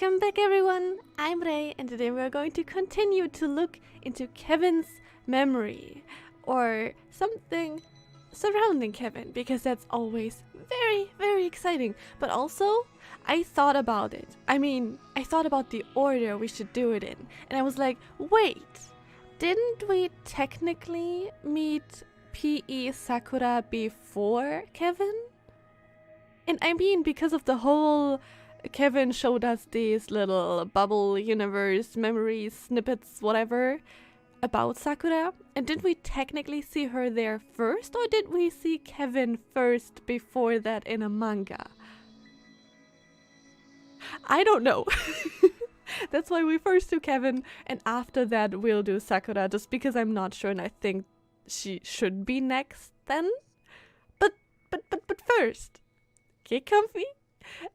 Welcome back everyone, I'm Ray and today we're going to continue to look into Kevin's memory or something surrounding Kevin because that's always very exciting. But also, I thought about it. I thought about the order we should do it in and I was like, wait, didn't we technically meet P.E. Sakura before Kevin? And I mean because of the whole Kevin showed us these little bubble universe memories, snippets, whatever, about Sakura. And did we technically see her there first, or did we see Kevin first before that in a manga? I don't know. That's why we first do Kevin, and after that we'll do Sakura, just because I'm not sure, and I think she should be next then. But first, get comfy.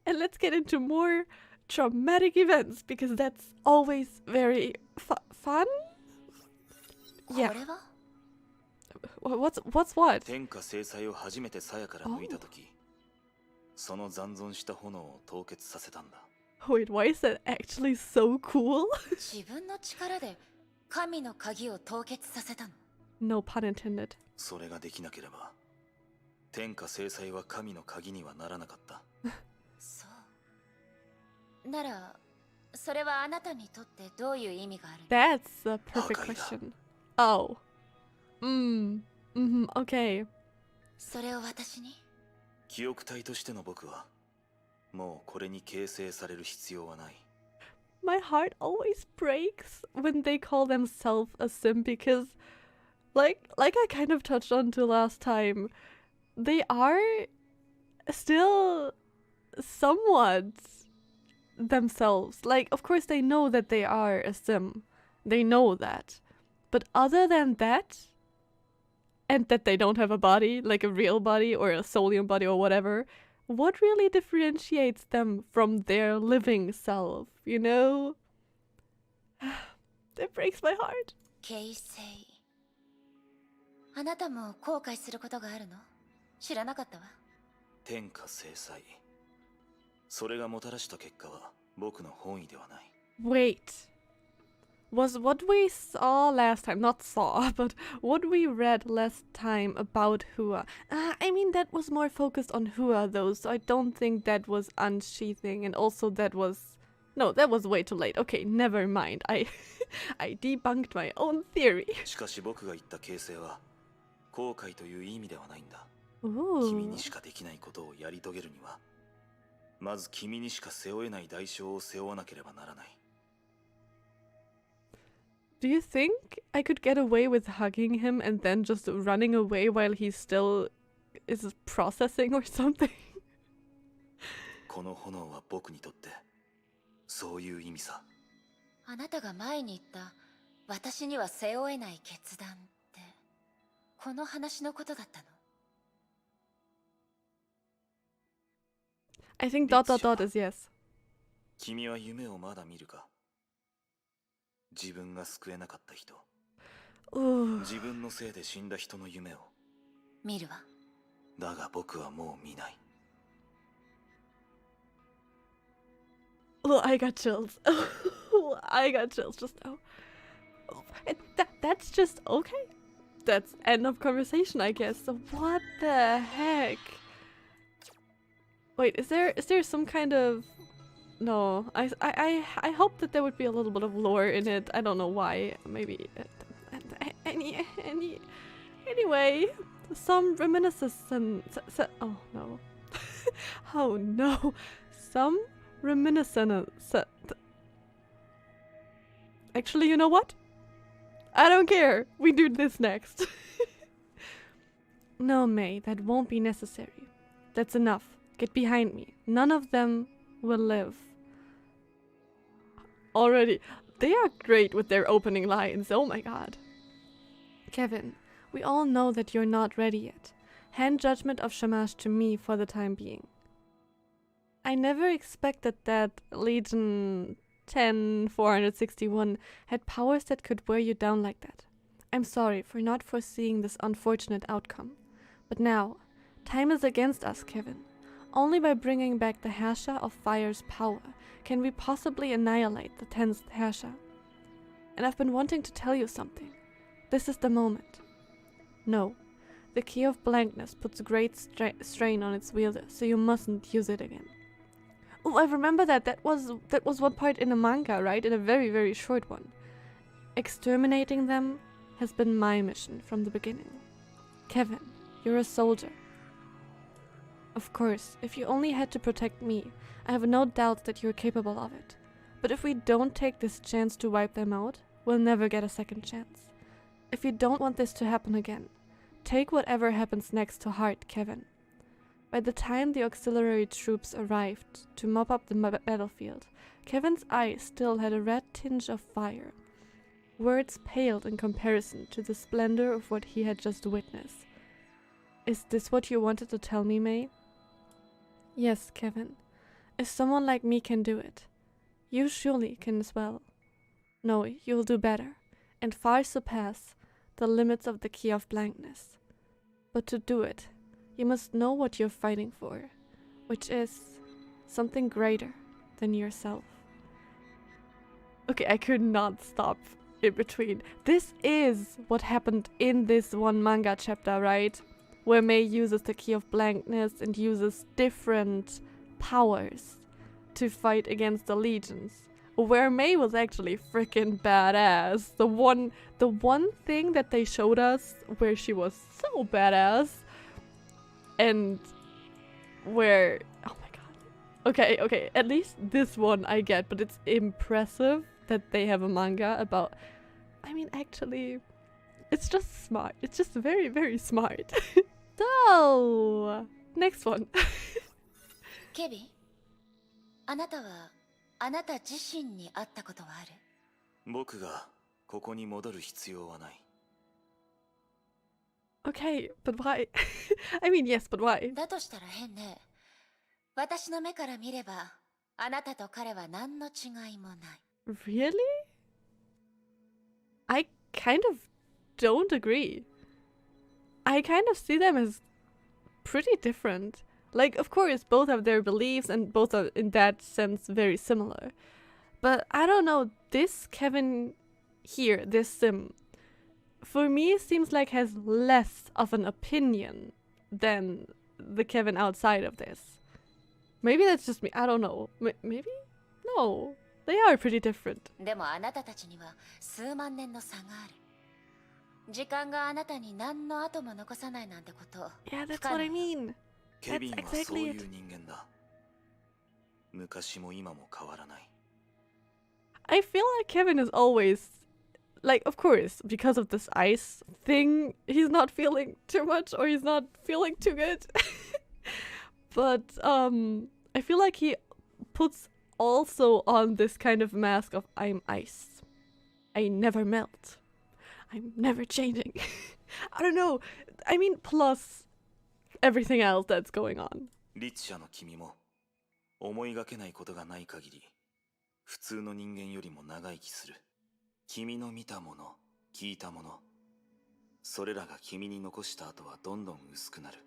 And let's get into more traumatic events because that's always very fun. Yeah. What's what? Oh. Wait, why is that actually so cool? No pun intended. That's a perfect question. Oh. Okay. My heart always breaks when they call themselves a sim because like I kind of touched on to last time, they are still somewhat themselves. Like, of course they know that they are a sim. They know that. But other than that, and that they don't have a body, like a real body or a soulium body or whatever, what really differentiates them from their living self, you know? That breaks my heart. Wait. Was what we saw last time, not saw, but what we read last time about Hua. I mean, that was more focused on Hua though, so I don't think that was unsheathing, and also that was... No, that was way too late. Okay, never mind. I debunked my own theory. Ooh. Do you think I could get away with hugging him and then just running away while he still is processing or something? I think ... is yes. Ooh. Oh, I got chills. Oh, I got chills just now. Oh, that's just okay. That's end of conversation, I guess. So what the heck? Wait, is there some kind of... No, I hope that there would be a little bit of lore in it. I don't know why. Maybe anyway, some reminiscence. Oh no, oh no, some reminiscence. Actually, you know what? I don't care. We do this next. No, May, that won't be necessary. That's enough. Get behind me. None of them will live. Already, they are great with their opening lines. Oh my god. Kevin, we all know that you're not ready yet. Hand judgment of Shamash to me for the time being. I never expected that Legion 10-461 had powers that could wear you down like that. I'm sorry for not foreseeing this unfortunate outcome. But now, time is against us, Kevin. Only by bringing back the Herrscher of Fire's power can we possibly annihilate the 10th Herrscher? And I've been wanting to tell you something. This is the moment. No, the key of blankness puts great strain on its wielder, so you mustn't use it again. Oh, I remember that. That was one part in a manga, right? In a very, very short one. Exterminating them has been my mission from the beginning. Kevin, you're a soldier. Of course, if you only had to protect me, I have no doubt that you're capable of it. But if we don't take this chance to wipe them out, we'll never get a second chance. If you don't want this to happen again, take whatever happens next to heart, Kevin. By the time the auxiliary troops arrived to mop up the battlefield, Kevin's eyes still had a red tinge of fire. Words paled in comparison to the splendor of what he had just witnessed. Is this what you wanted to tell me, May? Yes, Kevin. If someone like me can do it, you surely can as well. No, you'll do better, and far surpass the limits of the key of blankness. But to do it, you must know what you're fighting for, which is something greater than yourself. Okay, I could not stop in between. This is what happened in this one manga chapter, right? Where May uses the key of blankness and uses different powers to fight against the legions. Where May was actually freaking badass. The one thing that they showed us where she was so badass, and where, oh my god. Okay, at least this one I get, but it's impressive that they have a manga about, I mean, actually, it's just smart. It's just very, very smart. So, next one. ケビン、あなたはあなた自身に会ったことはある？僕がここに戻る必要はない。Okay, but why? I mean, yes, but why? だとしたら変ね。私の目から見れば、あなたと彼は何の違いもない。Really? I kind of don't agree. I kind of see them as pretty different. Like, of course, both have their beliefs and both are, in that sense, very similar. But I don't know, this Kevin here, this Sim, for me seems like has less of an opinion than the Kevin outside of this. Maybe that's just me, I don't know. Maybe? No, they are pretty different. でもあなたたちには数万年の差がある。時間があなたに何の後も残さないなんてこと。Yeah, that's what I mean. ケビンは That's そう exactly い it. う人間だ。昔も今も変わらない。I feel like Kevin is always, like, of course, because of this ice thing, he's not feeling too much or he's not feeling too good. But I feel like he puts also on this kind of mask of I'm ice. I never melt. I'm never changing. I don't know. I mean, plus everything else that's going on. 律者の君も思いがけないことがない限り普通の人間よりも長生きする。君の見たもの、聞いたもの、それらが君に残した後はどんどん薄くなる。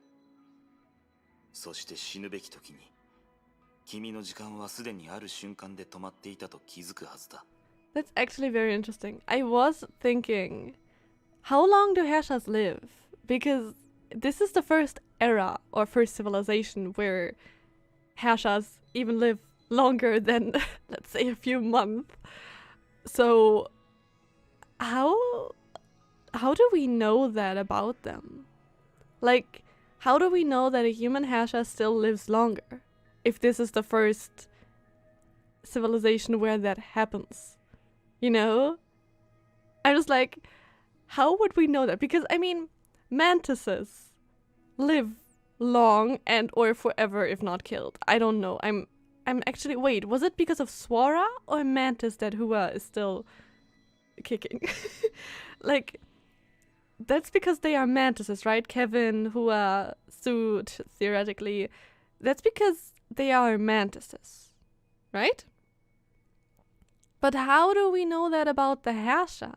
そして死ぬべき時に君の時間はすでにある瞬間で止まっていたと気づくはずだ。That's actually very interesting. I was thinking, how long do Herrschers live? Because this is the first era or first civilization where Herrschers even live longer than, let's say, a few months. So how do we know that about them? Like, how do we know that a human Herrscher still lives longer if this is the first civilization where that happens? You know? I'm just like, how would we know that? Because, I mean, mantises live long and or forever if not killed. I don't know. I'm actually, wait, was it because of Swara or Mantis that Hua is still kicking? Like, that's because they are mantises, right? Kevin, Hua, Suit, theoretically. That's because they are mantises, right? But how do we know that about the Herrscher?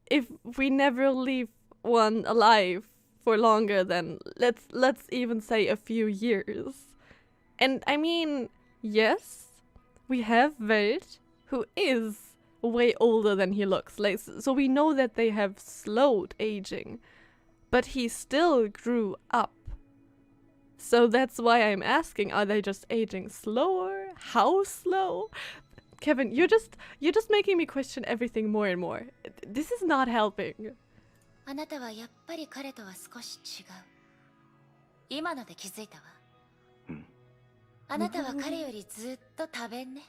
If we never leave one alive for longer than, let's even say a few years. And I mean, yes, we have Welt, who is way older than he looks. Like, so we know that they have slowed aging, but he still grew up. So that's why I'm asking, are they just aging slower? How slow? Kevin, you're just making me question everything more and more. This is not helping. あなたはやっぱり彼とは少し違う。今ので気づいたわ。あなたは彼よりずっと多弁ね。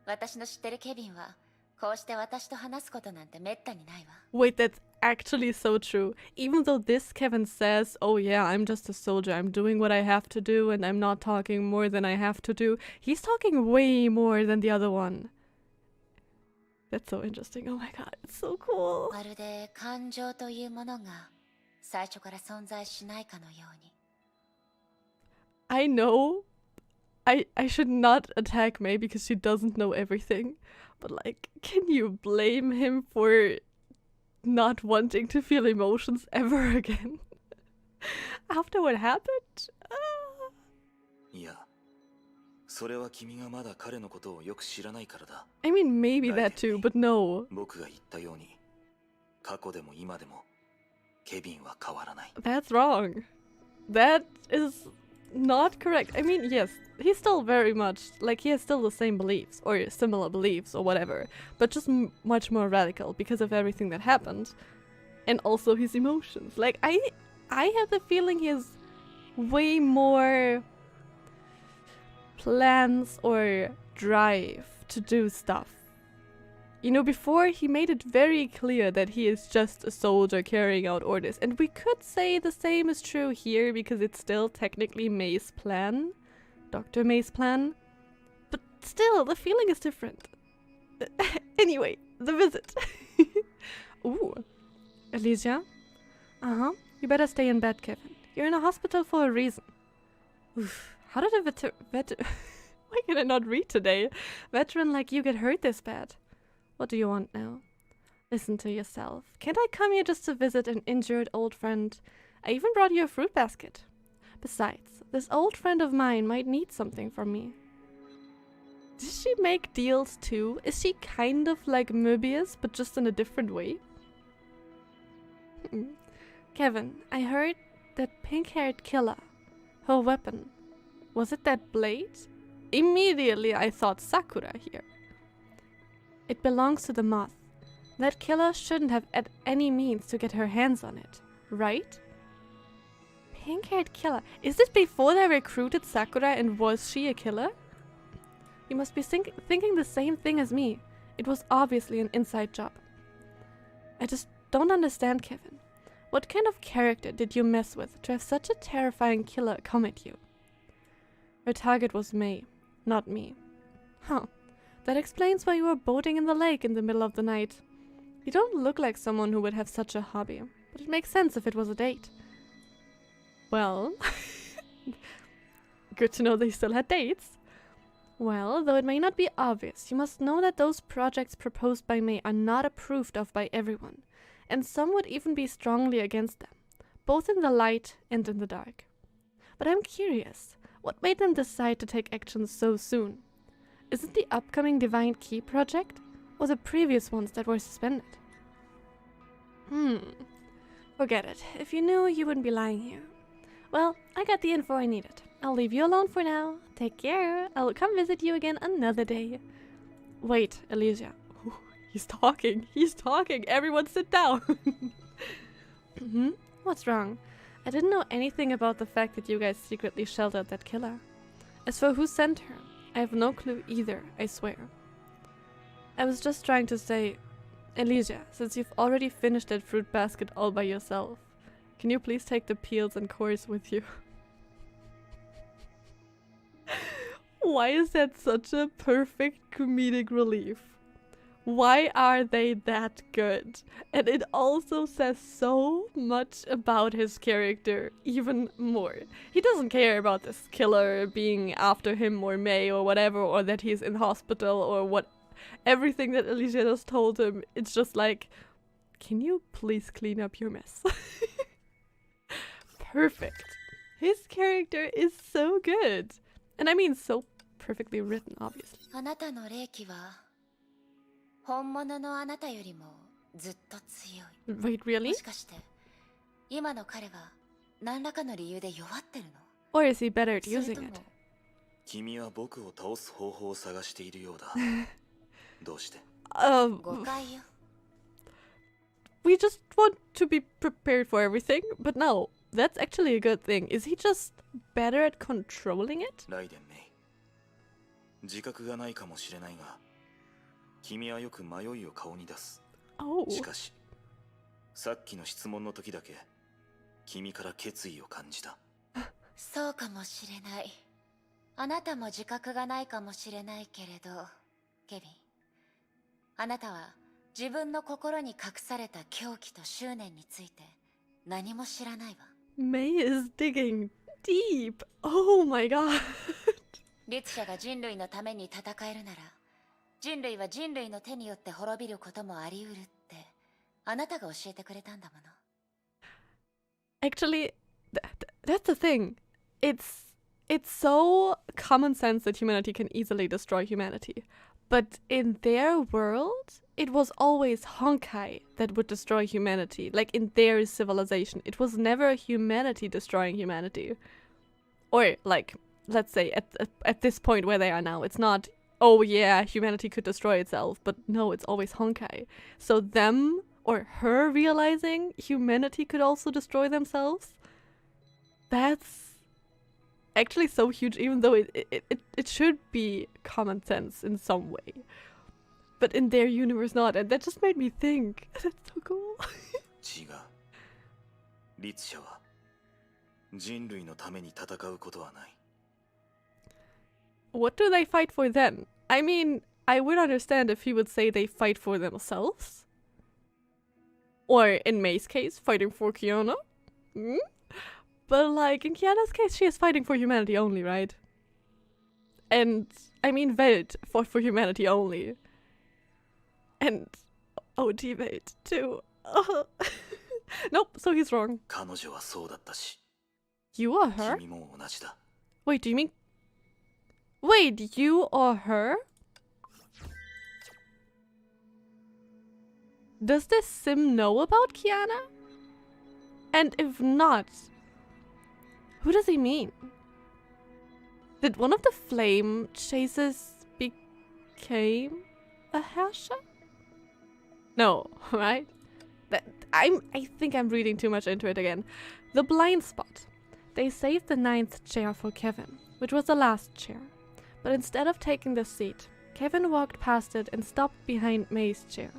私の知ってるケビンはこうして私と話すことなんてめったにないわ。Wait, that's actually so true. Even though this Kevin says, oh yeah, I'm just a soldier, I'm doing what I have to do and I'm not talking more than I have to do, he's talking way more than the other one. That's so interesting. Oh my god, it's so cool. まるで感情というものが最初から存在しないかのように。I know I should not attack May because she doesn't know everything. But like, can you blame him for not wanting to feel emotions ever again? After what happened? いや、それは君がまだ彼のことをよく知らないからだ。I mean, maybe that too, but no. 僕が言ったように、過去でも今でもケビンは変わらない。That's wrong. That is not correct. I mean, yes, he's still very much, like, he has still the same beliefs, or similar beliefs, or whatever, but just much more radical because of everything that happened, and also his emotions. Like, I have the feeling he has way more plans or drive to do stuff. You know, before he made it very clear that he is just a soldier carrying out orders. And we could say the same is true here because it's still technically May's plan. Dr. May's plan. But still, the feeling is different. Anyway, the visit. Ooh. Elysia? Uh-huh. You better stay in bed, Kevin. You're in a hospital for a reason. Oof. How did a why can I not read today? Veteran like you get hurt this bad. What do you want now? Listen to yourself. Can't I come here just to visit an injured old friend? I even brought you a fruit basket. Besides, this old friend of mine might need something from me. Does she make deals too? Is she kind of like Mobius, but just in a different way? Kevin, I heard that pink-haired killer, her weapon, was it that blade? Immediately I thought Sakura here. It belongs to the Moth. That killer shouldn't have at any means to get her hands on it, right? Pink-haired killer. Is this before they recruited Sakura and was she a killer? You must be thinking the same thing as me. It was obviously an inside job. I just don't understand, Kevin. What kind of character did you mess with to have such a terrifying killer come at you? Her target was May, not me. Huh. That explains why you were boating in the lake in the middle of the night. You don't look like someone who would have such a hobby, but it makes sense if it was a date. Well, good to know they still had dates. Well, though it may not be obvious, you must know that those projects proposed by May are not approved of by everyone, and some would even be strongly against them, both in the light and in the dark. But I'm curious, what made them decide to take action so soon? Is it the upcoming Divine Key project, or the previous ones that were suspended? Forget it. If you knew, you wouldn't be lying here. Well, I got the info I needed. I'll leave you alone for now. Take care. I'll come visit you again another day. Wait, Elysia. He's talking. He's talking. Everyone sit down. What's wrong? I didn't know anything about the fact that you guys secretly sheltered that killer. As for who sent her, I have no clue either, I swear. I was just trying to say, Elysia, since you've already finished that fruit basket all by yourself, can you please take the peels and cores with you? Why is that such a perfect comedic relief? Why are they that good? And it also says so much about his character, even more. He doesn't care about this killer being after him or May or whatever, or that he's in hospital or what. Everything that Elysia just told him, it's just like, can you please clean up your mess? Perfect. His character is so good. And I mean so perfectly written, obviously. あなたの霊気は本物のあなたよりもずっと強い。 Wait, really? もしかして今の彼は何らかの理由で弱ってるの？ Or is he better at それ using とも it? 君は僕を倒す方法を探しているようだ。どうして？誤解よ。 We just want to be prepared for everything, but no, that's actually a good thing. Is he just better at controlling it? ライデンメイ。自覚がないかもしれないが、君はよく迷いを顔に出す。 Oh. しかし、さっきの質問の時だけ、君から決意を感じた。そうかもしれない。あなたも自覚がないかもしれないけれど、ケビン。あなたは自分の心に隠された狂気と執念について何も知らないわ。 May is digging deep. Oh my god. 律者が人類のために戦えるなら、人類は人類の手によって滅びることもあり得るってあなたが教えてくれたんだもの。 Actually, that's the thing. It's so common sense that humanity can easily destroy humanity. But in their world, it was always Honkai that would destroy humanity. Like in their civilization, it was never humanity destroying humanity. Or like, let's say at this point where they are now, it's not, oh yeah, humanity could destroy itself. But no, it's always Honkai. So them or her realizing humanity could also destroy themselves, that's actually so huge, even though it should be common sense in some way. But in their universe not, and that just made me think. That's so cool. 違う。律者は人類のために戦うことはない。 What do they fight for then? I mean, I would understand if he would say they fight for themselves. Or in May's case, fighting for Kiana. Hmm? But like, in Kiana's case, she is fighting for humanity only, right? And, I mean, Welt fought for humanity only. And OT Welt, too. Nope, so he's wrong. 彼女はそうだったし、 You or her? 君も同じだ。 Wait, do you mean... Wait, you or her? Does this sim know about Kiana? And if not, who does he mean? Did one of the flame chasers became a Herrscher? No, right? I think I'm reading too much into it again. The blind spot. They saved the 9th chair for Kevin, which was the last chair. But instead of taking the seat, Kevin walked past it and stopped behind May's chair.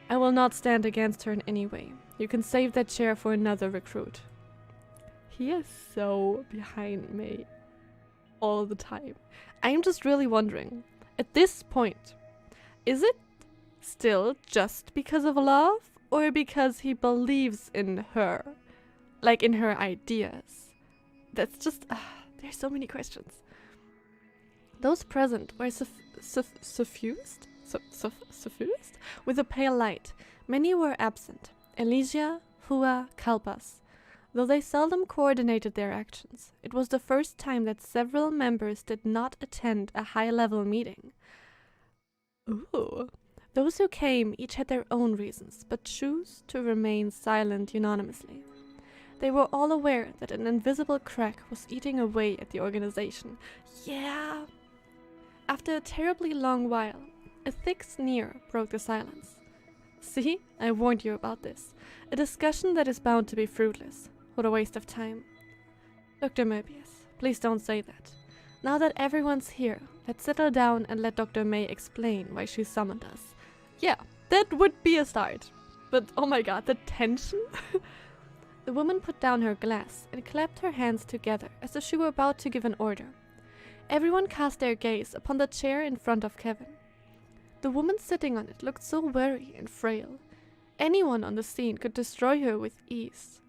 I will not stand against her in any way. You can save that chair for another recruit. He is so behind May all the time. I'm just really wondering, at this point, is it still just because of love or because he believes in her? Like in her ideas? That's just... there's so many questions. Those present were suffused with a pale light. Many were absent. Elysia, Hua, Kalpas. Though they seldom coordinated their actions, it was the first time that several members did not attend a high-level meeting. Ooh. Those who came each had their own reasons, but chose to remain silent unanimously. They were all aware that an invisible crack was eating away at the organization. Yeah! After a terribly long while, a thick sneer broke the silence. See, I warned you about this. A discussion that is bound to be fruitless. What a waste of time. Dr. Mobius, please don't say that. Now that everyone's here, let's settle down and let Dr. May explain why she summoned us. Yeah, that would be a start. But oh my god, the tension? The woman put down her glass and clapped her hands together as if she were about to give an order. Everyone cast their gaze upon the chair in front of Kevin. The woman sitting on it looked so weary and frail. Anyone on the scene could destroy her with ease.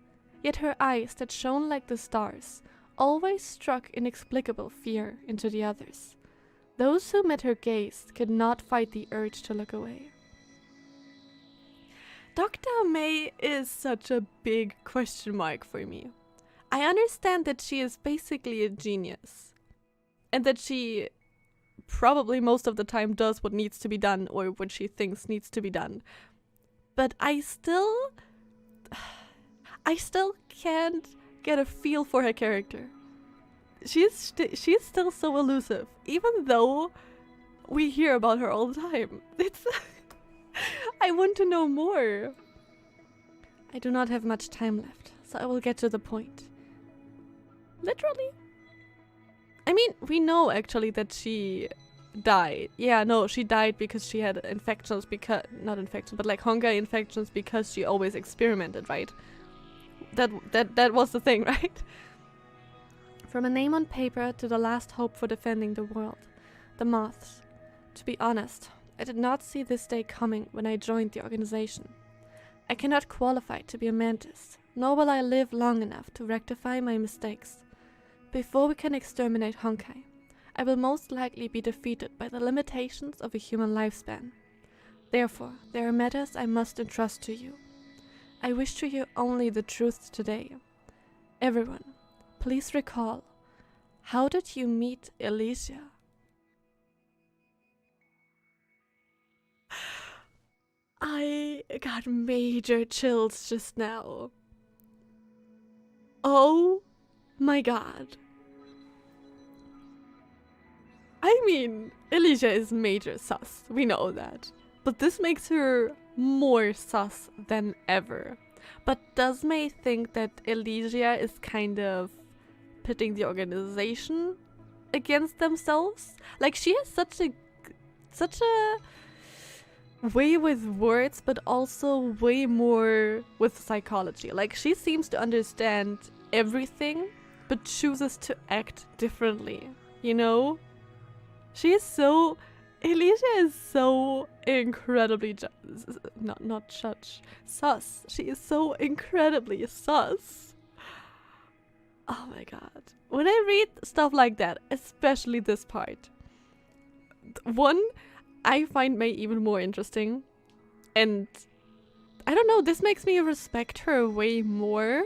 Yet her eyes that shone like the stars always struck inexplicable fear into the others. Those who met her gaze could not fight the urge to look away. Dr. May is such a big question mark for me. I understand that she is basically a genius. and that she probably most of the time does what needs to be done or what she thinks needs to be done. But I still can't get a feel for her character. She's still so elusive, even though we hear about her all the time. It's I want to know more. I do not have much time left, so I will get to the point. Literally. I mean, we know actually that she died. Yeah, no, she died because she had infections, because not infections, but like Honkai infections, because she always experimented, right? That was the thing, right? From a name on paper to the last hope for defending the world, the Moths. To be honest, I did not see this day coming when I joined the organization. I cannot qualify to be a mantis, nor will I live long enough to rectify my mistakes. Before we can exterminate Honkai, I will most likely be defeated by the limitations of a human lifespan. Therefore, there are matters I must entrust to you. I wish to hear only the truth today. Everyone, please recall, how did you meet Elysia? I got major chills just now. Oh my god. I mean, Elysia is major sus, we know that. But this makes her more sus than ever. But does May think that Elysia is kind of pitting the organization against themselves? Like, she has such a way with words, but also way more with psychology. Like, she seems to understand everything, but chooses to act differently, you know? She is so... Elysia is so incredibly... sus. She is so incredibly sus. Oh my god. When I read stuff like that, especially this part, one, I find May even more interesting. And I don't know, this makes me respect her way more.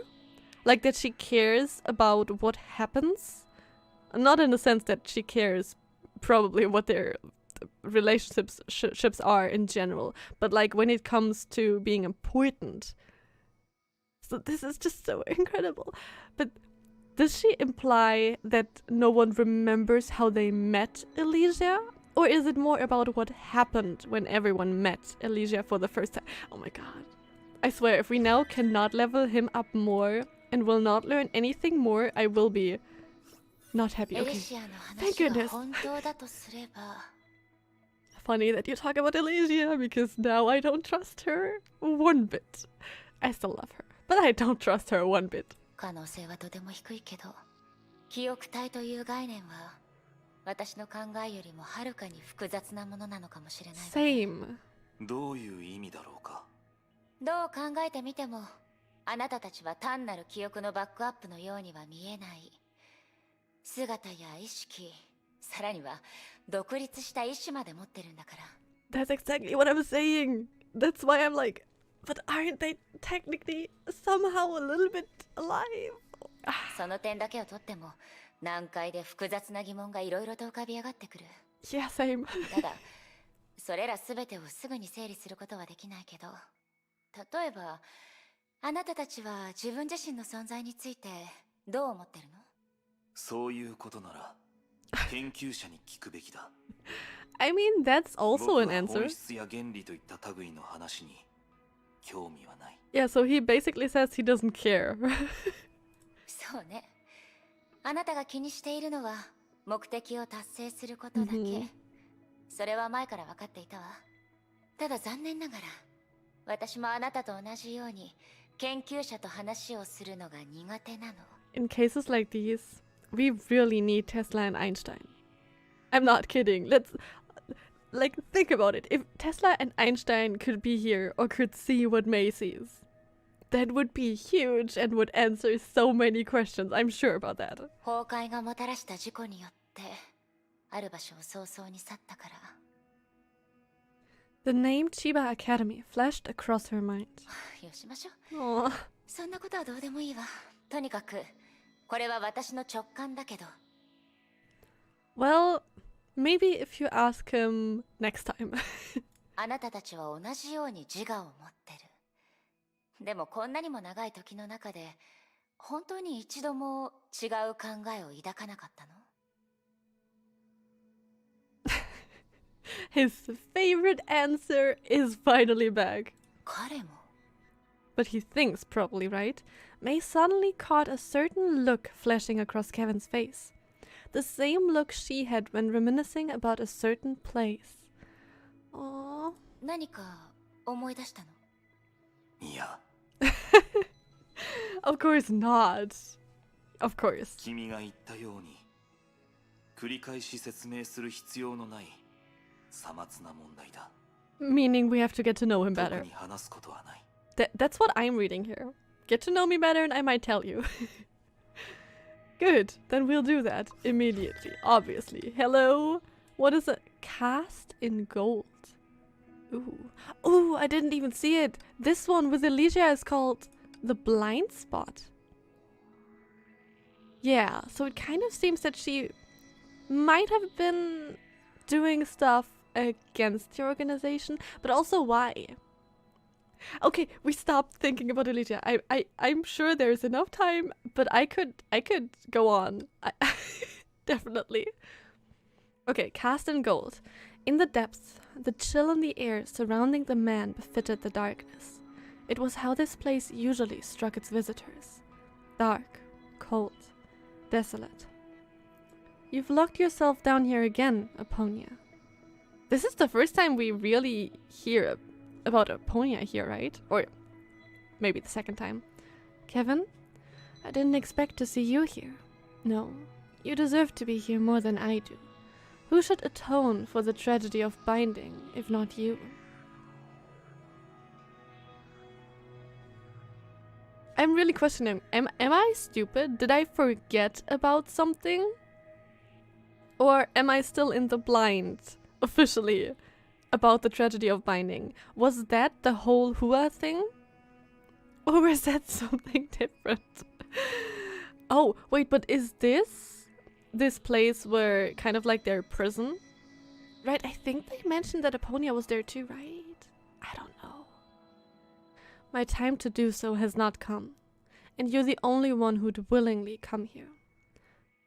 Like, that she cares about what happens. Not in the sense that she cares probably what their relationships are in general, but like when it comes to being important. So this is just so incredible. But does she imply that no one remembers how they met Elysia? Or is it more about what happened when everyone met Elysia for the first time? Oh my god. I swear, if we now cannot level him up more and will not learn anything more, I will be not happy. Okay. Thank goodness. Funny that you talk about Elysia, because now I don't trust her one bit. I still love her, but I don't trust her one bit. 可能性はとても低いけど、記憶体という概念は私の考えよりもはるかに複雑なものなのかもしれない。Same. どういう意味だろうか。どう考えてみても、あなたたちは単なる記憶のバックアップのようには見えない。姿や意識、さらには独立した意志まで持ってるんだから。That's exactly what I'm saying. That's why I'm like, but aren't they technically somehow a little bit alive? その点だけをとっても、難解で複雑な疑問がいろいろと浮かび上がってくる。Yeah, same. ただ、それらすべてをすぐに整理することはできないけど、例えば、あなたたちは自分自身の存在についてどう思ってるの？そういうことなら、研究者に聞くべきだ。I mean, that's also an answer. 本質や原理といった類の話に興味はない。Yeah, so he basically says he doesn't care. そうね。あなたが気にしているのは目的を達成することだけ。それは前から分かっていたわ。ただ残念ながら、私もあなたと同じように研究者と話をするのが苦手なの。In cases like these, we really need Tesla and Einstein. I'm not kidding. Let's, like, think about it. If Tesla and Einstein could be here or could see what May sees, that would be huge and would answer so many questions. I'm sure about that. 崩壊がもたらした事故によって、ある場所を早々に去ったから。The name Chiba Academy flashed across her mind. よしましょう。そんなことはどうでもいいわ。とにかく、これは私の直感だけど。 Aww. その点だけをとっても、難解で複雑なものなのかもしれないわ。 Same. その点だけをとっても、難解で複雑なものなのかもしれないわ。 Funny that you talk about Elysia, because now I don't trust her one bit. Well, maybe if you ask him next time. あなたたちは同じように自我を持ってる。でもこんなにも長い時の中で、本当に一度も違う考えを抱かなかったの？ His favorite answer is finally back. 彼も But he thinks, probably, right? May suddenly caught a certain look flashing across Kevin's face. The same look she had when reminiscing about a certain place. Aww. 何か思い出したの？いや、 Of course not. Of course. 君が言ったように繰り返し説明する必要のないさまつな問題だ。 Meaning we have to get to know him 特 better. に話すことはない。 That's what I'm reading here. Get to know me better and I might tell you. Good, then we'll do that immediately, obviously. Hello? What is it? Cast in gold. Ooh. Ooh, I didn't even see it. This one with Elysia is called the blind spot. Yeah, so it kind of seems that she might have been doing stuff against the organization, but also why? Okay, we stopped thinking about Elysia. I'm sure there's enough time, but I could go on. Definitely. Okay, cast in gold. In the depths, the chill in the air surrounding the man befitted the darkness. It was how this place usually struck its visitors. Dark, cold, desolate. You've locked yourself down here again, Aponia. This is the first time we really hear about Aponia here, right? Or maybe the second time. Kevin, I didn't expect to see you here. No, you deserve to be here more than I do. Who should atone for the tragedy of binding, if not you? I'm really questioning, am I stupid? Did I forget about something? Or am I still in the blind, officially, about the tragedy of binding? Was that the whole Hua thing? Or was that something different? Oh, wait, but is this place where kind of like their prison? Right, I think they mentioned that Aponia was there too, right? I don't know. My time to do so has not come, and you're the only one who'd willingly come here.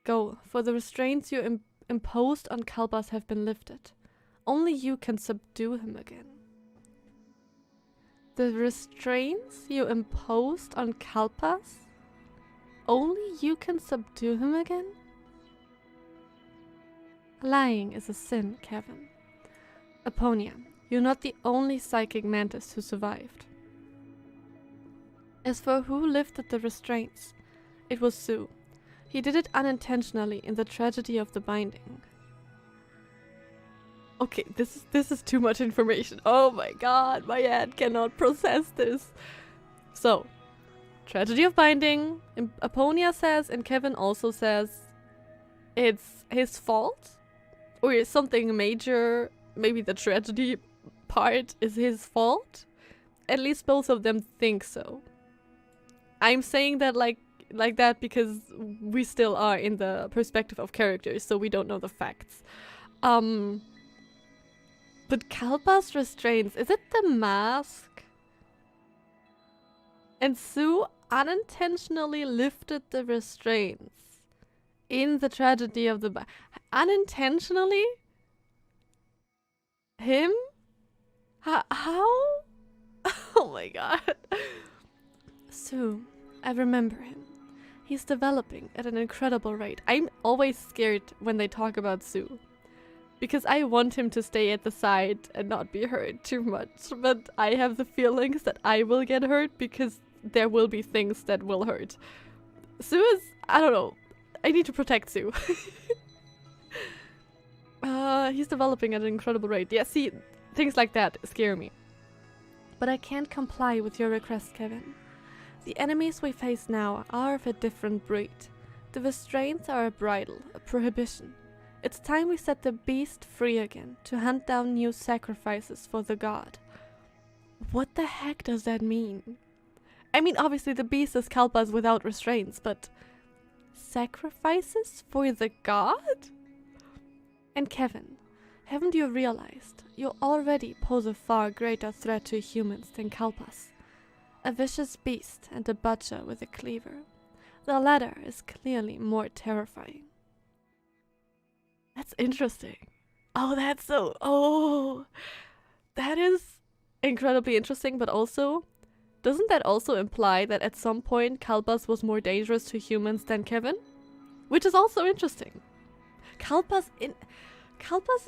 Go, for the restraints you imposed on Kalpas have been lifted. Only you can subdue him again. The restraints you imposed on Kalpas? Only you can subdue him again? Lying is a sin, Kevin. Aponia, you're not the only psychic mantis who survived. As for who lifted the restraints, it was Sue. He did it unintentionally in the tragedy of the binding. Okay, this is too much information. Oh my god, my head cannot process this. So, tragedy of binding, Aponia says, and Kevin also says it's his fault? Or is something major, maybe the tragedy part is his fault? At least both of them think so. I'm saying that like that because we still are in the perspective of characters, so we don't know the facts. But Kalpas restraints, is it the mask? And Sue unintentionally lifted the restraints in the tragedy of the unintentionally? Him? How? Oh my god. Sue, I remember him. He's developing at an incredible rate. I'm always scared when they talk about Sue, because I want him to stay at the side and not be hurt too much. But I have the feelings that I will get hurt because there will be things that will hurt. Sue is, I don't know. I need to protect Sue. He's developing at an incredible rate. Yeah, see, things like that scare me. But I can't comply with your request, Kevin. The enemies we face now are of a different breed. The restraints are a bridle, a prohibition. It's time we set the beast free again, to hunt down new sacrifices for the god. What the heck does that mean? I mean, obviously the beast is Kalpas without restraints, but sacrifices for the god? And Kevin, haven't you realized you already pose a far greater threat to humans than Kalpas? A vicious beast and a butcher with a cleaver. The latter is clearly more terrifying. That's interesting. Oh, that is incredibly interesting, but also, doesn't that also imply that at some point Kalpas was more dangerous to humans than Kevin? Which is also interesting. Kalpas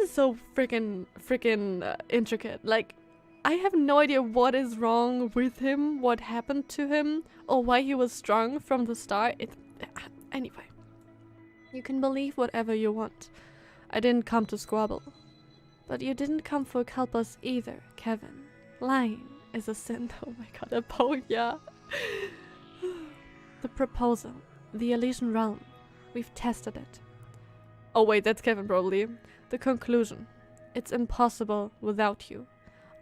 is so freaking intricate. Like, I have no idea what is wrong with him, what happened to him, or why he was strong from the start. Anyway, you can believe whatever you want. I didn't come to squabble. But you didn't come for Kalpas either, Kevin. Lying is a sin. Oh my god, Aponia. The proposal. The Elysian realm. We've tested it. Oh wait, that's Kevin probably. The conclusion. It's impossible without you.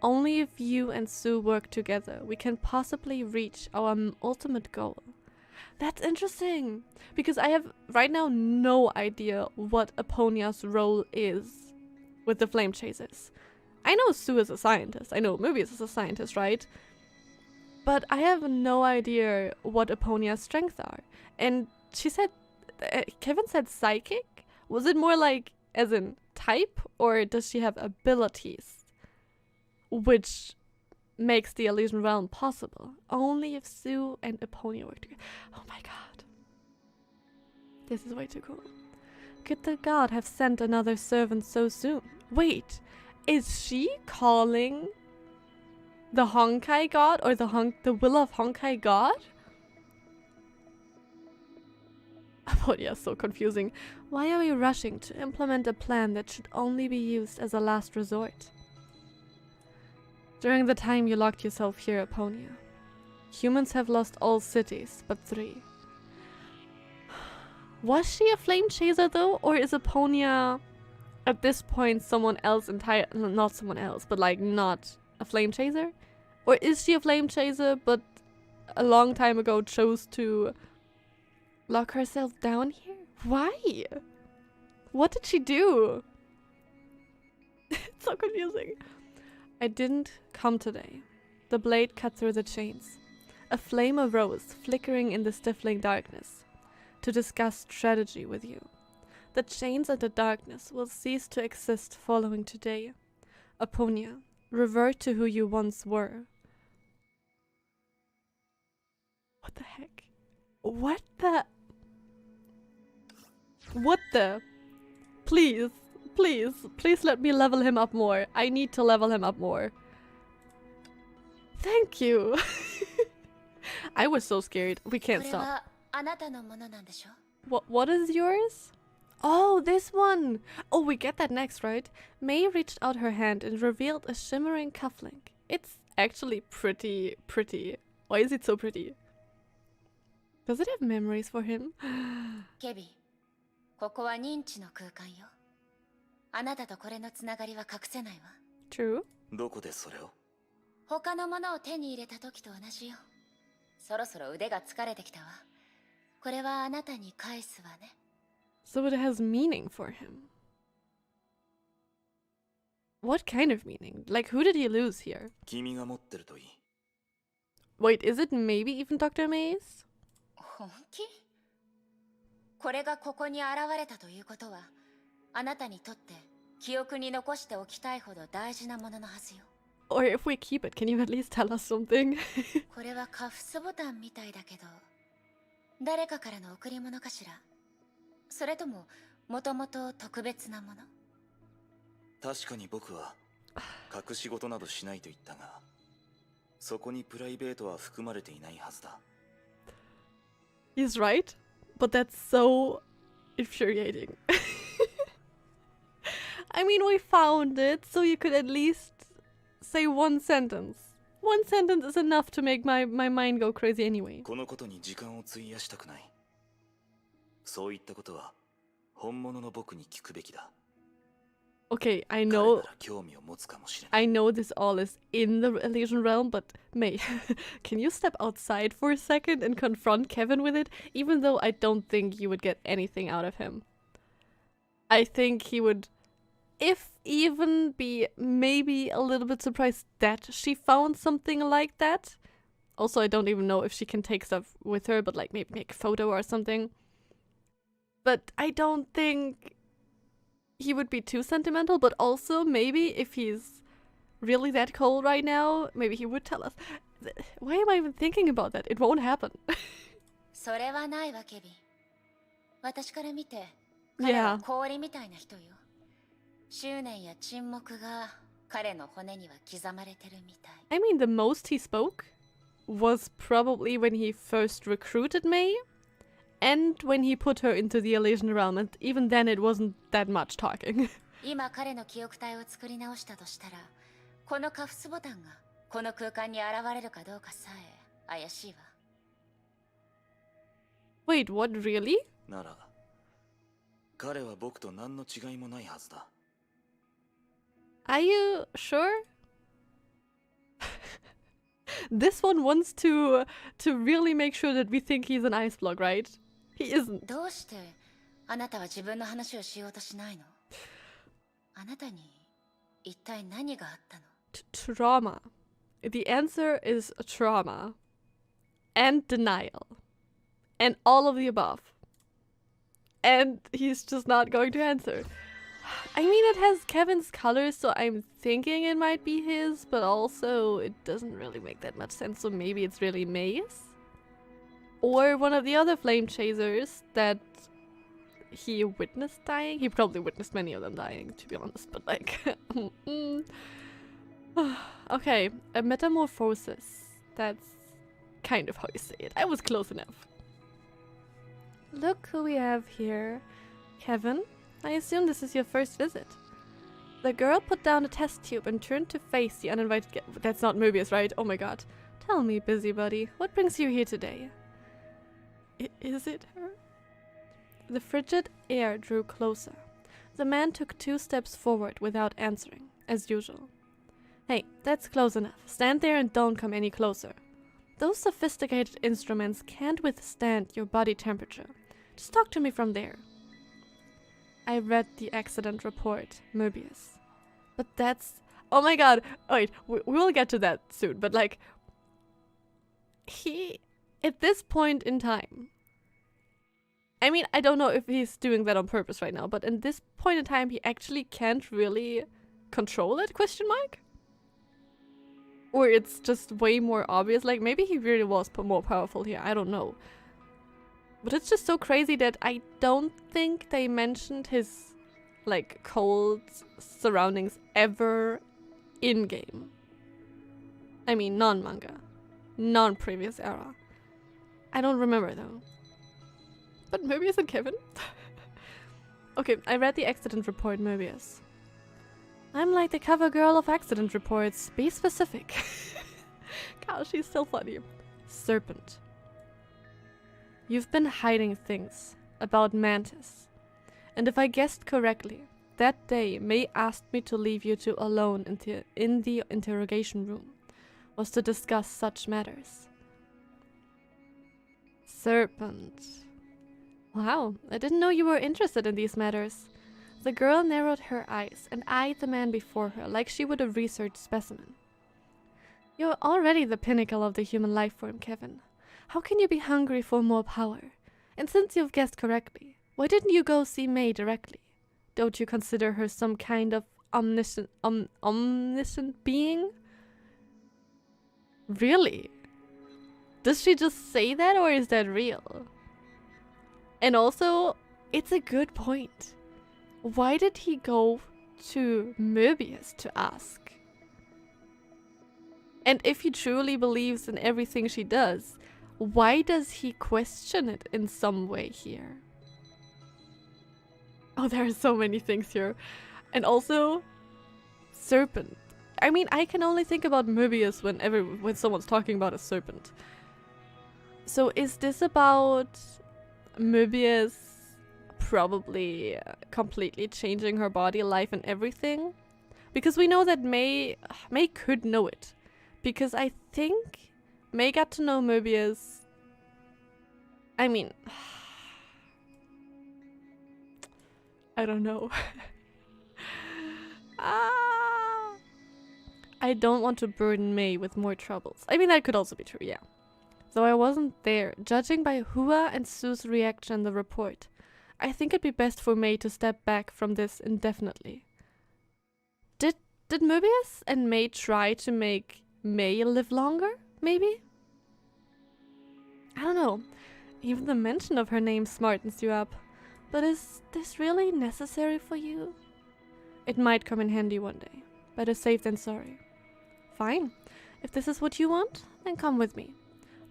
Only if you and Sue work together, we can possibly reach our ultimate goal. That's interesting. Because I have right now no idea what Aponia's role is with the Flame Chasers. I know Sue is a scientist. I know Mobius is a scientist, right? But I have no idea what Aponia's strengths are. And she said, Kevin said psychic? Was it more like as in type, or does she have abilities which makes the Elysian realm possible? Only if Sue and Aponia work together. Oh my god. This is way too cool. Could the god have sent another servant so soon? Wait, is she calling the Honkai god or the will of Honkai god? Aponia is so confusing. Why are we rushing to implement a plan that should only be used as a last resort? During the time you locked yourself here, Aponia, humans have lost all cities but 3. Was she a flame chaser though, or is Aponia at this point someone else not someone else, but like not a flame chaser? Or is she a flame chaser but a long time ago chose to lock herself down here? Why? What did she do? It's so confusing. I didn't come today. The blade cut through the chains. A flame arose, flickering in the stifling darkness, to discuss strategy with you. The chains and the darkness will cease to exist following today. Aponia, revert to who you once were. What the heck? What the? Please, please, please let me level him up more. I need to level him up more. Thank you. I was so scared. We can't stop. What is yours? Oh, this one. Oh, we get that next, right? May reached out her hand and revealed a shimmering cufflink. It's actually pretty. Why is it so pretty? Does it have memories for him? Kebi, ここは認知の空間よ。あなたとこれのつながりは隠せないわ。True. どこでそれを？他のものを手に入れた時と同じよ。そろそろ腕が疲れてきたわ。これはあなたに返すわね。So it has meaning for him. What kind of meaning? Like, who did he lose here? 君が持ってるといい。Wait, is it maybe even Dr. Maze? 本気？これがここに現れたということは、あなたにとって記憶に残しておきたいほど大事なもののはずよ。Or if we keep it, can you at least tell us something? これはカフスボタンみたいだけど、誰かからの贈り物かしら？それとももともと特別なもの？確かに僕は隠し事などしないと言ったが、そこにプライベートは含まれていないはずだ。He's right, but that's so infuriating. I mean, we found it, so you could at least say one sentence. One sentence is enough to make my mind go crazy anyway. このことに時間を費やしたくない。そういったことは本物の僕に聞くべきだ。Okay, I 彼な know ら興味を持つかもしれない。 I know this all is in the Elysian realm, but May, can you step outside for a second and confront Kevin with it? Even though I don't think you would get anything out of him. I think he would if even be maybe a little bit surprised that she found something like that. Also, I don't even know if she can take stuff with her, but like maybe make a photo or something. But I don't think he would be too sentimental, but also maybe if he's really that cold right now, maybe he would tell us. Why am I even thinking about that? It won't happen. それはないわケビン。私から見て、彼は Yeah. 氷みたいな人よ。執念や沈黙が彼の骨には刻まれてるみたい。I mean, the most he spoke was probably when he first recruited May and when he put her into the Elysian realm, and even then it wasn't that much talking. 今彼の記憶体を作り直したとしたら、このカフスボタンがこの空間に現れるかどうかさえ怪しいわ。Wait, what, really? なら彼は僕と何の違いもないはずだ。 Are you sure? This one wants to really make sure that we think he's an ice block, right? He isn't. どうしてあなたは自分の話をしようとしないの？あなたに一体何があったの？ Trauma. The answer is trauma. And denial. And all of the above. And he's just not going to answer. I mean, it has Kevin's colors, so I'm thinking it might be his, but also it doesn't really make that much sense, so maybe it's really May's? Or one of the other flame chasers that he witnessed dying? He probably witnessed many of them dying, to be honest, but like... Okay, a metamorphosis. That's kind of how you say it. I was close enough. Look who we have here. Kevin, I assume this is your first visit. The girl put down a test tube and turned to face the uninvited guest. That's not Mobius, right? Oh my god. Tell me, busybody, what brings you here today? Is it her? The frigid air drew closer. The man took 2 steps forward without answering, as usual. Hey, that's close enough. Stand there and don't come any closer. Those sophisticated instruments can't withstand your body temperature. Just talk to me from there. I read the accident report, Mobius. But that's... Oh my god! Wait, we will get to that soon, but like... He... At this point in time... I mean, I don't know if he's doing that on purpose right now, but in this point in time, he actually can't really control it, question mark? Or it's just way more obvious, like maybe he really was more powerful here, I don't know. But it's just so crazy that I don't think they mentioned his, like, cold surroundings ever in-game. I mean, non-manga. Non-previous era. I don't remember though. But Mobius and Kevin? Okay, I read the accident report, Mobius. I'm like the cover girl of accident reports. Be specific. God, she's still funny. Serpent. You've been hiding things about Mantis. And if I guessed correctly, that day May asked me to leave you two alone in the interrogation room was to discuss such matters. Serpent. Wow, I didn't know you were interested in these matters. The girl narrowed her eyes and eyed the man before her like she would a research specimen. You're already the pinnacle of the human life form, Kevin. How can you be hungry for more power? And since you've guessed correctly, why didn't you go see May directly? Don't you consider her some kind of omniscient being? Really? Does she just say that, or is that real? And also, it's a good point. Why did he go to Mobius to ask? And if he truly believes in everything she does, why does he question it in some way here? Oh, there are so many things here. And also, serpent. I mean, I can only think about Mobius when someone's talking about a serpent. So is this about Mobius probably completely changing her body, life, and everything? Because we know that May could know it. Because I think May got to know Mobius. I mean, I don't know. Ah! I don't want to burden May with more troubles. I mean, that could also be true, yeah. Though I wasn't there, judging by Hua and Sue's reaction in the report, I think it'd be best for May to step back from this indefinitely. Did Mobius and May try to make May live longer, maybe? I don't know. Even the mention of her name smartens you up. But is this really necessary for you? It might come in handy one day. Better safe than sorry. Fine. If this is what you want, then come with me.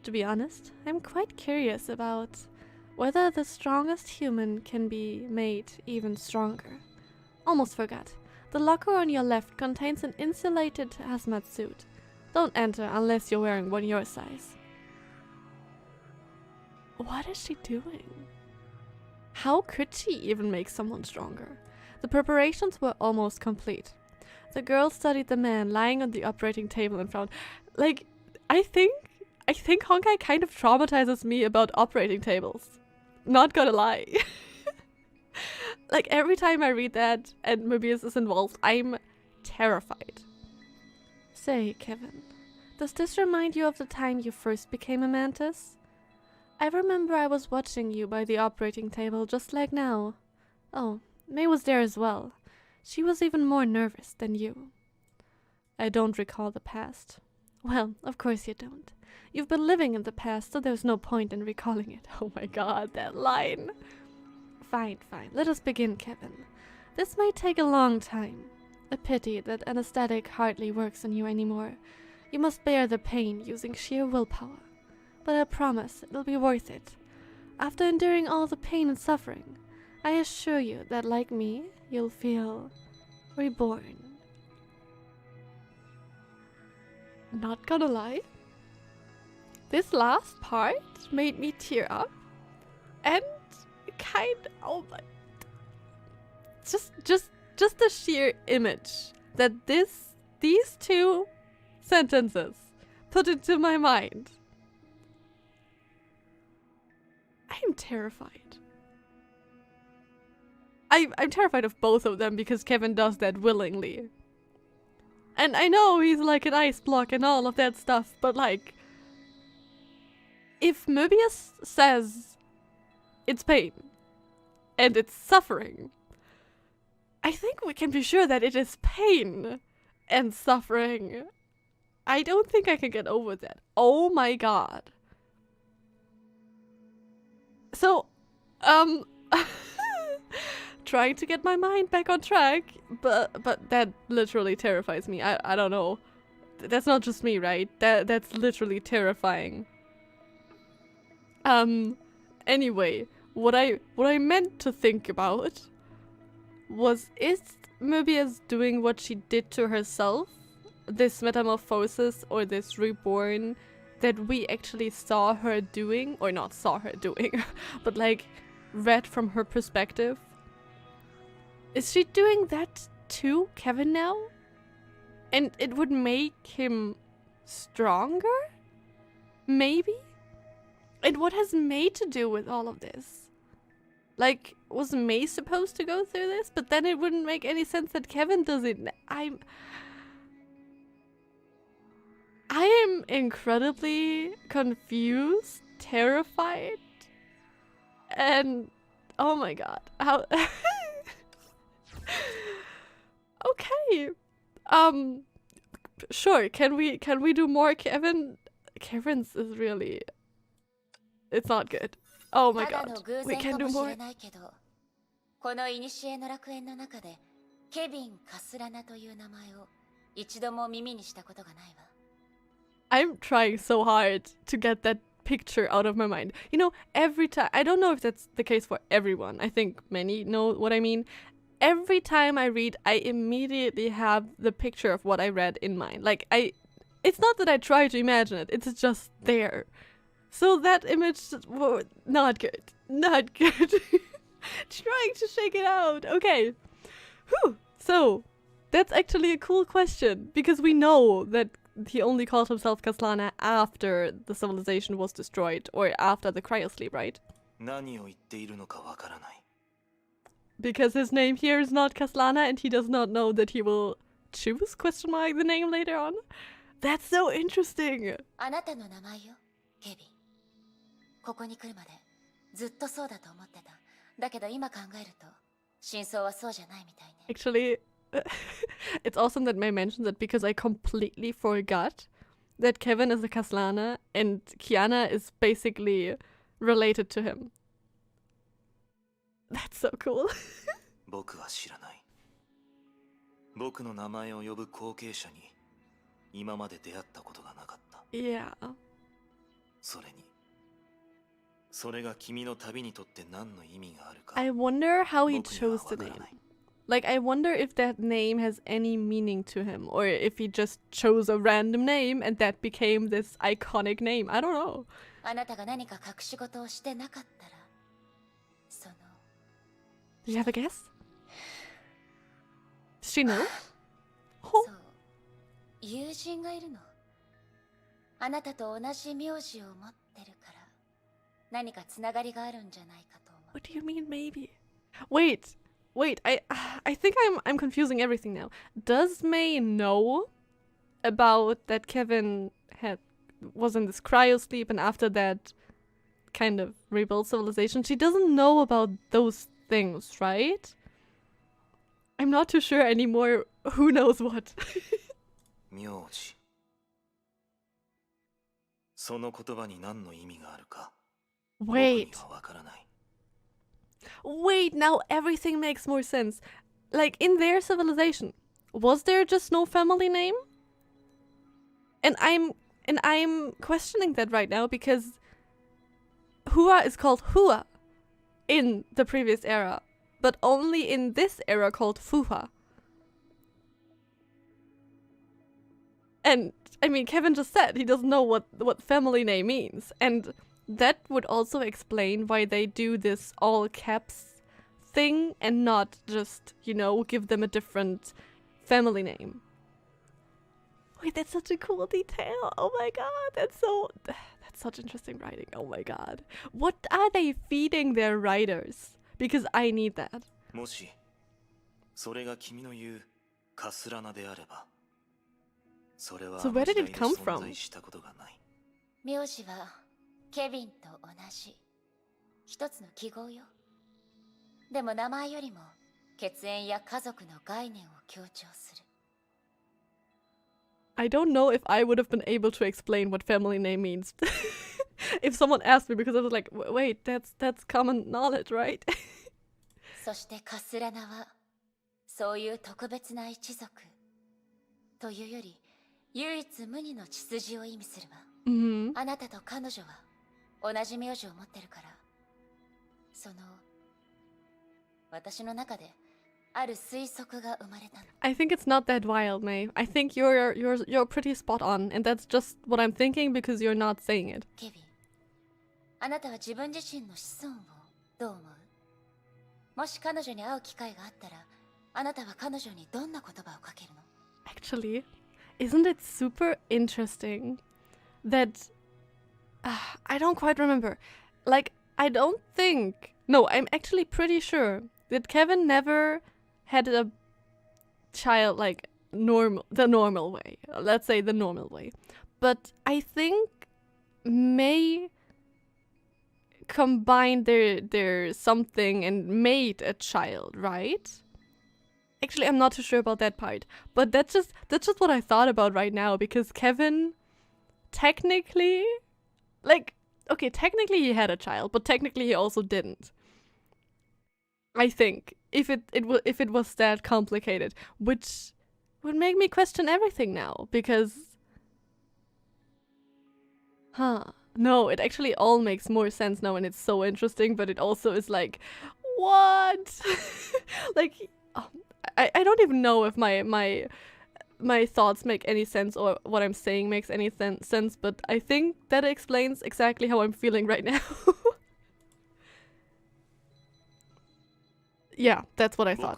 To be honest, I'm quite curious about whether the strongest human can be made even stronger. Almost forgot. The locker on your left contains an insulated hazmat suit. Don't enter unless you're wearing one your size. What is she doing? How could she even make someone stronger? The preparations were almost complete. The girl studied the man lying on the operating table in front. Like, I think Honkai kind of traumatizes me about operating tables. Not gonna lie. Like, every time I read that and Mobius is involved, I'm terrified. Say, Kevin, does this remind you of the time you first became a mantis? I remember I was watching you by the operating table just like now. Oh, May was there as well. She was even more nervous than you. I don't recall the past. Well, of course you don't. You've been living in the past, so there's no point in recalling it. Oh my god, that line. Fine. Let us begin, Kevin. This might take a long time. A pity that anesthetic hardly works on you anymore. You must bear the pain using sheer willpower. But I promise it'll be worth it. After enduring all the pain and suffering, I assure you that, like me, you'll feel reborn. Not gonna lie, this last part made me tear up, and oh my, just the sheer image that these two sentences put into my mind. I'm terrified. I'm terrified of both of them because Kevin does that willingly. And I know he's like an ice block and all of that stuff, but like, if Mobius says it's pain and it's suffering, I think we can be sure that it is pain and suffering. I don't think I can get over that. Oh my god. So, trying to get my mind back on track, but that literally terrifies me. I don't know. That's not just me, right? That's literally terrifying. Anyway, what I meant to think about was, is Mobius doing what she did to herself? This metamorphosis or this reborn that we actually saw her doing, or not saw her doing, but like read from her perspective. Is she doing that to Kevin now? And it would make him stronger? Maybe? And what has May to do with all of this? Like, was May supposed to go through this? But then it wouldn't make any sense that Kevin does it. I am incredibly confused, terrified, and oh my god, how okay. Sure, can we do more Kevin? Kevin's is really, it's not good. Oh my god, we can do more. この古の楽園の中でケビン・カスラナという名前を一度も耳にしたことがないわ。 I'm trying so hard to get that picture out of my mind. You know, every time, I don't know if that's the case for everyone. I think many know what I mean. Every time I read, I immediately have the picture of what I read in mind. Like, it's not that I try to imagine it, it's just there. So that image, well, not good. Not good. Trying to shake it out. Okay. Whew. So, that's actually a cool question, because we know that he only called himself Kaslana after the civilization was destroyed, or after the cryosleep, right? because his name here is not Kaslana and he does not know that he will choose the name later on. That's so interesting. あなたの名前よ、ケビン。ここに来るまでずっとそうだと思ってた。だけど今考えると真相はそうじゃないみたいね。Actually, it's awesome that May mentioned that because I completely forgot that Kevin is a Kaslana and Kiana is basically related to him. That's so cool. 僕は知らない。僕の名前を呼ぶ後継者に今まで出会ったことがなかった。Yeah. それに、それが君の旅にとって何の意味があるか。I wonder how he 僕には chose わ the から name. ない。Like, I wonder if that name has any meaning to him, or if he just chose a random name and that became this iconic name. I don't know. あなたが何か隠し事をしてなかったら、その Do you have a guess? Does she know? そう、友人がいるの。あなたと同じ名字を持ってるから、何かつながりがあるんじゃないかと思う。What do you mean, maybe? Wait. I think I'm confusing everything now. Does May know about that Kevin was in this cryo sleep and after that kind of rebuilt civilization? She doesn't know about those things, right? I'm not too sure anymore who knows what. 名字。その言葉に何の意味があるか。 Wait. 僕にはわからない。Wait, now everything makes more sense. Like, in their civilization, was there just no family name? And I'm questioning that right now because Hua is called Hua in the previous era, but only in this era called Fuha. And I mean, Kevin just said he doesn't know what family name means, and that would also explain why they do this all caps thing and not just, you know, give them a different family name. Wait, that's such a cool detail. Oh my god, that's such interesting writing. Oh my god. What are they feeding their writers? Because I need that. もし、それが君の言うカスラナであれば、それは So where did it come 存 from? 在したことがない。名字はケビンと同じ一つの記号よ。でも名前よりも血縁や家族の概念を強調する。I don't know if I would have been able to explain what family name means if someone asked me, because I was like, wait, that's common knowledge, right? そしてカスラナはそういう特別な一族というより唯一無二の血筋を意味するわ。Mm-hmm. あなたと彼女は同じ名字を持ってるから、その私の中である推測が生まれたの。I think it's not that wild, May. I think you're pretty spot on, and that's just what I'm thinking because you're not saying it. ケビン、あなたは自分自身の子孫をどう思う？もし彼女に会う機会があったら、あなたは彼女にどんな言葉をかけるの？ Actually, isn't it super interesting that I don't quite remember. Like, I don't think. No, I'm actually pretty sure that Kevin never had a child like the normal way. Let's say the normal way. But I think May combined their something and made a child, right? Actually, I'm not too sure about that part. But that's just what I thought about right now, because Kevin technically, like, okay, technically he had a child, but technically he also didn't. I think if it was that complicated, which would make me question everything now, because no, it actually all makes more sense now and it's so interesting, but it also is like, what? Like, I don't even know if my thoughts make any sense or what I'm saying makes any sense, but I think that explains exactly how I'm feeling right now. Yeah, that's what I thought.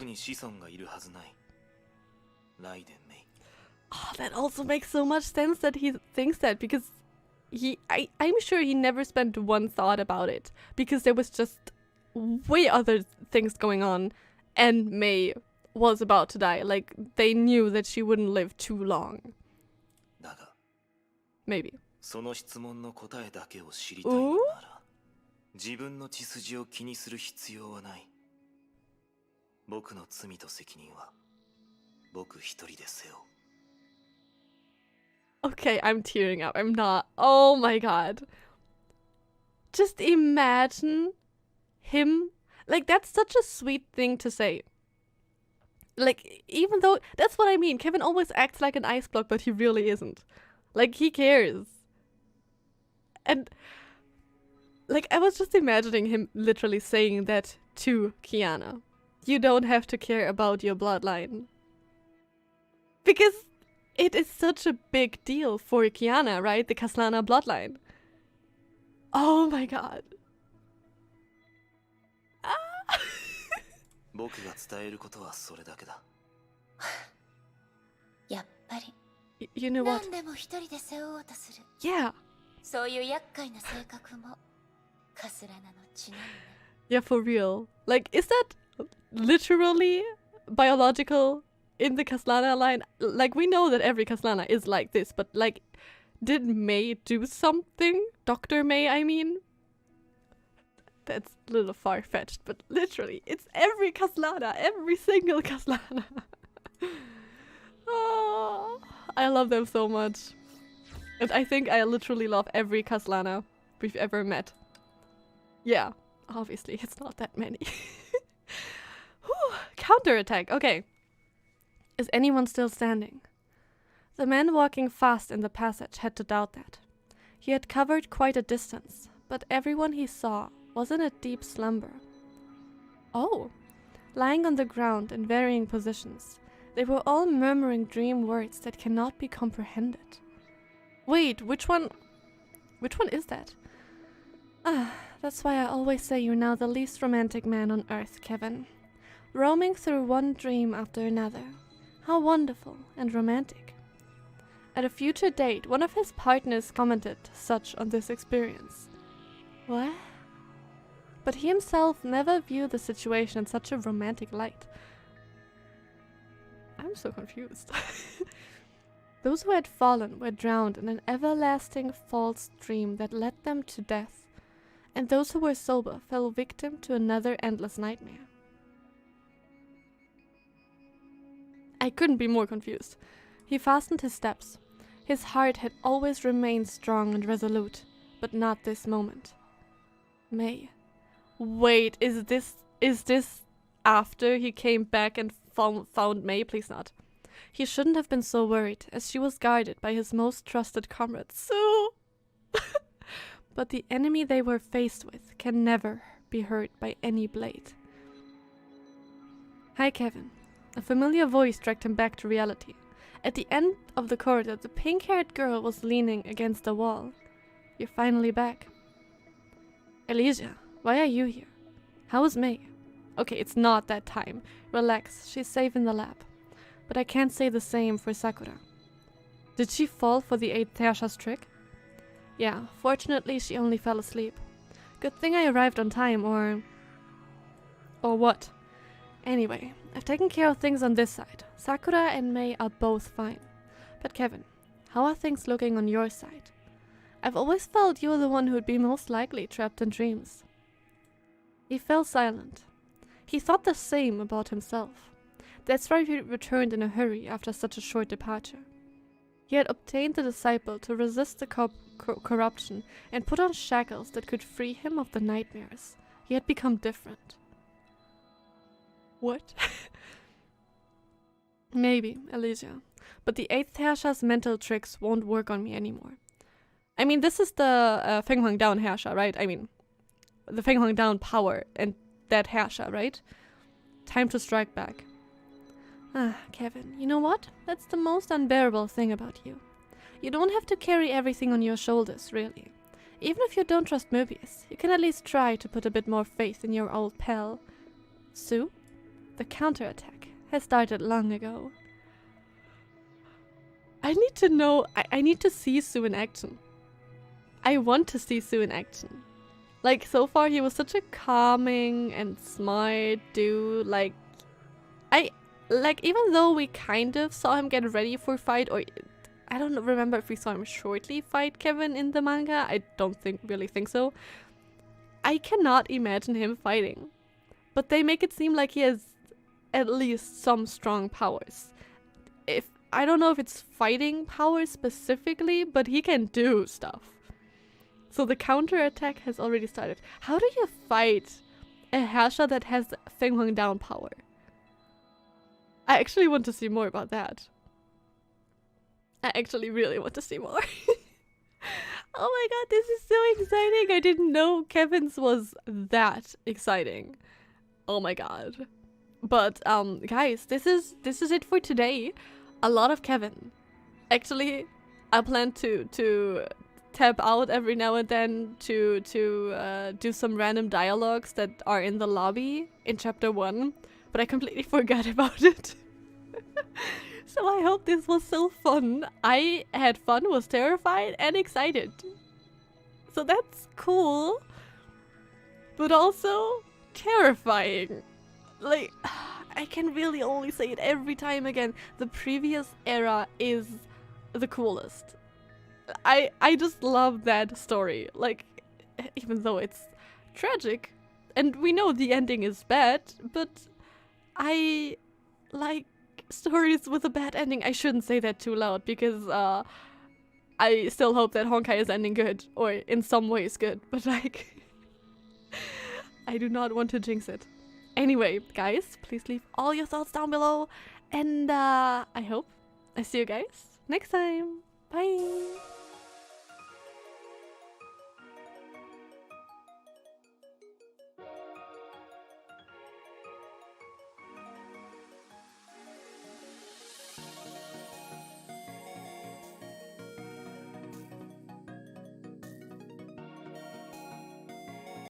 Oh, that also makes so much sense that he thinks that, because I'm sure he never spent one thought about it, because there was just way other things going on and May was about to die. Like, they knew that she wouldn't live too long. だが Maybe. その質問の答えだけを知りたいのなら自分の血筋を気にする必要はない。僕の罪と責任は僕一人で背負う。 Okay, I'm tearing up. I'm not. Oh my god. Just imagine him. Like, that's such a sweet thing to say. Like, even though, that's what I mean. Kevin always acts like an ice block, but he really isn't. Like, he cares. And, like, I was just imagining him literally saying that to Kiana. You don't have to care about your bloodline. Because it is such a big deal for Kiana, right? The Kaslana bloodline. Oh my god. Ah. 僕が伝えることはそれだけだ。やっぱり You know what? 何でも一人で背負おうとする。 Yeah. そういう厄介な性格もカスラナの血なのね。 Yeah, for real. Like, is that literally biological in the Kaslana line? Like, we know that every Kaslana is like this, but like, did May do something? Dr. May, I mean? That's a little far-fetched, but literally, it's every Kaslana, every single Kaslana. Oh, I love them so much. And I think I literally love every Kaslana we've ever met. Yeah, obviously, it's not that many. Whew, counterattack, okay. Is anyone still standing? The man walking fast in the passage had to doubt that. He had covered quite a distance, but everyone he saw was in a deep slumber. Oh, lying on the ground in varying positions, they were all murmuring dream words that cannot be comprehended. Wait, which one is that? Ah, that's why I always say you're now the least romantic man on earth, Kevin. Roaming through one dream after another. How wonderful and romantic. At a future date, one of his partners commented such on this experience. What? But he himself never viewed the situation in such a romantic light. I'm so confused. Those who had fallen were drowned in an everlasting false dream that led them to death, and those who were sober fell victim to another endless nightmare. I couldn't be more confused. He fastened his steps. His heart had always remained strong and resolute, but not this moment. May. Wait, is this after he came back and found May? Please not. He shouldn't have been so worried, as she was guarded by his most trusted comrade, Sue. But the enemy they were faced with can never be hurt by any blade. Hi, Kevin. A familiar voice dragged him back to reality. At the end of the corridor, the pink-haired girl was leaning against the wall. You're finally back. Elysia, why are you here? How is May? Okay, it's not that time. Relax, she's safe in the lab. But I can't say the same for Sakura. Did she fall for the 8th Tersha's trick? Yeah, fortunately she only fell asleep. Good thing I arrived on time, or what? Anyway, I've taken care of things on this side. Sakura and May are both fine. But Kevin, how are things looking on your side? I've always felt you're the one who'd be most likely trapped in dreams. He fell silent. He thought the same about himself. That's why he returned in a hurry after such a short departure. He had obtained the disciple to resist the corruption and put on shackles that could free him of the nightmares. He had become different. What? Maybe, Elysia. But the 8th Herrscher's mental tricks won't work on me anymore. I mean, this is the Feng Huang Down Herrscher, right? I mean, the Feng Huang Down power and that Herrscher, right? Time to strike back. Ah, Kevin, you know what? That's the most unbearable thing about you. You don't have to carry everything on your shoulders, really. Even if you don't trust Mobius, you can at least try to put a bit more faith in your old pal. Sue? The counterattack has started long ago. I need to know, I need to see Sue in action. I want to see Sue in action. Like, so far he was such a calming and smart dude, like, like, even though we kind of saw him get ready for fight, or I don't remember if we saw him shortly fight Kevin in the manga. I don't really think so. I cannot imagine him fighting. But they make it seem like he has at least some strong powers. I don't know if it's fighting powers specifically, but he can do stuff. So the counterattack has already started. How do you fight a Herrscher that has Feng Huang down power? I actually want to see more about that. I actually really want to see more. Oh my god, this is so exciting. I didn't know Kevin's was that exciting. Oh my god. But guys, this is it for today. A lot of Kevin. Actually, I plan to tap out every now and then to do some random dialogues that are in the lobby in chapter 1, but I completely forgot about it. So I hope this was so fun. I had fun, was terrified, and excited. So that's cool, but also terrifying. Like, I can really only say it every time again. The previous era is the coolest. I just love that story. Like, even though it's tragic, and we know the ending is bad, but I like stories with a bad ending. I shouldn't say that too loud because I still hope that Honkai is ending good, or in some ways good, but like I do not want to jinx it. Anyway, guys, please leave all your thoughts down below, and I hope I see you guys next time. Bye!